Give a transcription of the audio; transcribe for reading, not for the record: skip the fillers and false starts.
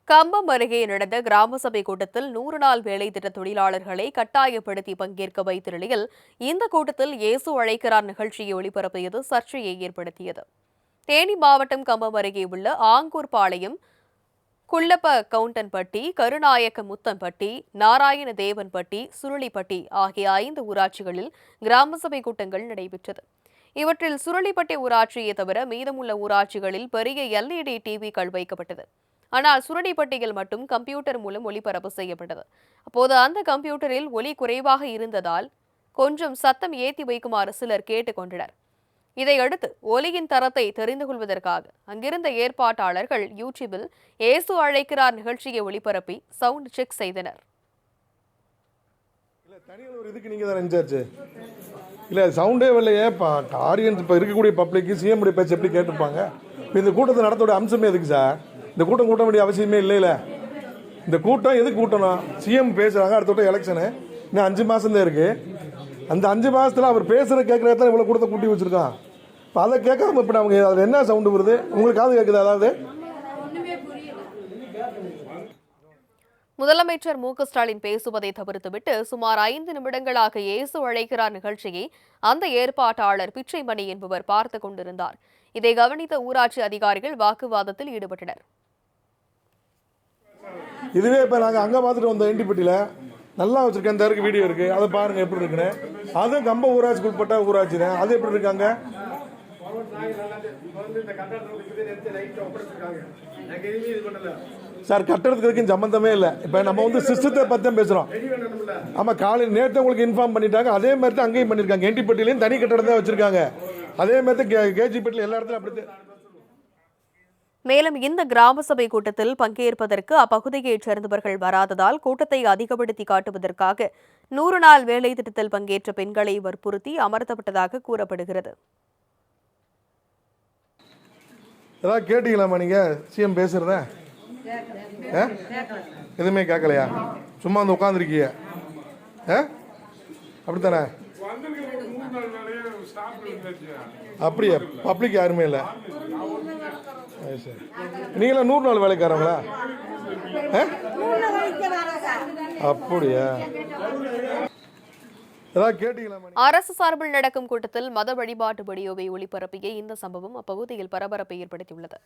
கம்பம் அருகே நடந்த கிராம சபை கூட்டத்தில் 100 நாள் வேலை திட்ட தொழிலாளர்களை கட்டாயப்படுத்தி பங்கேற்க வைத்த நிலையில் இந்த கூட்டத்தில் இயேசு அழைக்கிறார் நிகழ்ச்சியை ஒளிபரப்பியது சர்ச்சையை ஏற்படுத்தியது. தேனி மாவட்டம் கம்பம் அருகே உள்ள ஆங்கூர் பாளையம், குள்ளப்ப கவுண்டன்பட்டி, கருநாயக்க முத்தம்பட்டி, நாராயண தேவன்பட்டி, சுருளிப்பட்டி ஆகிய 5 ஊராட்சிகளில் கிராம சபை கூட்டங்கள் நடைபெற்றது. இவற்றில் சுருளிப்பட்டி ஊராட்சியை தவிர மீதமுள்ள ஊராட்சிகளில் பெரிய LED டிவிகள் வைக்கப்பட்டது. ஆனால் சுருளிப்பட்டியில் மட்டும் கம்ப்யூட்டர் மூலம் ஒளிபரப்பு செய்யப்பட்டது. அப்போது அந்த கம்ப்யூட்டரில் ஒலி குறைவாக இருந்ததால் கொஞ்சம் சத்தம் ஏற்றி வைக்குமாறு சிலர் கேட்டுக்கொண்டனர். இதையடுத்து ஒலியின் தரத்தை தெரிந்து கொள்வதற்காக அங்கிருந்த ஏற்பாட்டாளர்கள் யூடியூபில் இயேசு அழைக்கிறார் நிகழ்ச்சியை ஒளிபரப்பி சவுண்ட் செக் செய்தனர். இல்லை சவுண்டே வரலையே. ஆடியன்ஸ் இப்போ இருக்கக்கூடிய பப்ளிக்கு சிஎம் பேச்சு எப்படி கேட்டிருப்பாங்க? இந்த கூட்டத்தை நடத்தோட அம்சமே எதுக்கு சார்? இந்த கூட்டம் கூட்ட வேண்டிய அவசியமே இல்லைல்ல. இந்த கூட்டம் எதுக்கு கூட்டணும்? சிஎம் பேசுகிறாங்க, அடுத்த எலெக்ஷனு இன்னும் 5 மாதம் தான் இருக்குது. அந்த 5 மாதத்தில் அவர் பேசுகிற கேட்குறத இவ்வளோ கூட்டத்தை கூட்டி வச்சுருக்கான். இப்போ அதை கேட்காம இப்போ அவங்க அதில் என்ன சவுண்டு வருது? உங்களுக்கு காது கேட்குது? அதாவது முதலமைச்சர் மு க ஸ்டாலின் பேசுவதை தவிர்த்துவிட்டு சுமார் 5 நிமிடங்களாக இயேசு அழைக்கிறார் நிகழ்ச்சியை அந்த ஏற்பாட்டாளர் பிச்சைமணி என்பவர் பார்த்துக் கொண்டிருந்தார். இதை கவனித்த ஊராட்சி அதிகாரிகள் வாக்குவாதத்தில் ஈடுபட்டனர். இதுவே இப்போ நாங்கள் அங்கே பார்த்துட்டு வந்தோம், எண்டிப்பட்டியில் நல்லா வச்சிருக்கேன், இந்த இருக்கு வீடியோ இருக்குது, அதை பாருங்கள் எப்படி இருக்குன்னு. அதுவும் கம்ப ஊராட்சிக்கு உட்பட்ட ஊராட்சி தான், அது எப்படி இருக்காங்க? சார் கட்டடத்துக்கு சம்பந்தமே இல்லை. இப்போ நம்ம சிஸ்டத்தை பற்றி பேசுகிறோம். ஆமாம், காலையில் நேற்று உங்களுக்கு இன்ஃபார்ம் பண்ணிட்டாங்க, அதே மாதிரி தான் அங்கேயும் பண்ணியிருக்காங்க. எண்டிப்பட்டிலையும் தனி கட்டடம் தான் வச்சிருக்காங்க, அதே மாதிரி தான் கேஜிப்பட்டியில் எல்லா இடத்துலையும் அப்படி. மேலும் இந்த கிராம சபை கூட்டத்தில் பங்கேற்பதற்கு அப்பகுதியைச் சேர்ந்தவர்கள் வராததால் கூட்டத்தை அதிகப்படுத்தி காட்டுவதற்காக 100 நாள் வேலை திட்டத்தில் பங்கேற்ற பெண்களை வற்புறுத்தி அமர்த்தப்பட்டதாக கூறப்படுகிறது. ஏதாவது கேட்டீங்களாமா நீங்க சிஎம் பேசுறத? எதுவுமே கேட்கலையா? சும்மா வந்து உட்காந்துருக்கீங்க அப்படித்தானே? அப்படியே பப்ளிக் யாருமே இல்லை. நீங்களா 100 நாள் வேலைக்காரங்களா? அப்படியா? அரசு சார்பில் நடக்கும் கூட்டத்தில் மத வழிபாட்டு வீடியோவை ஒளிபரப்பிய இந்த சம்பவம் அப்பகுதியில் பரபரப்பை ஏற்படுத்தியுள்ளது.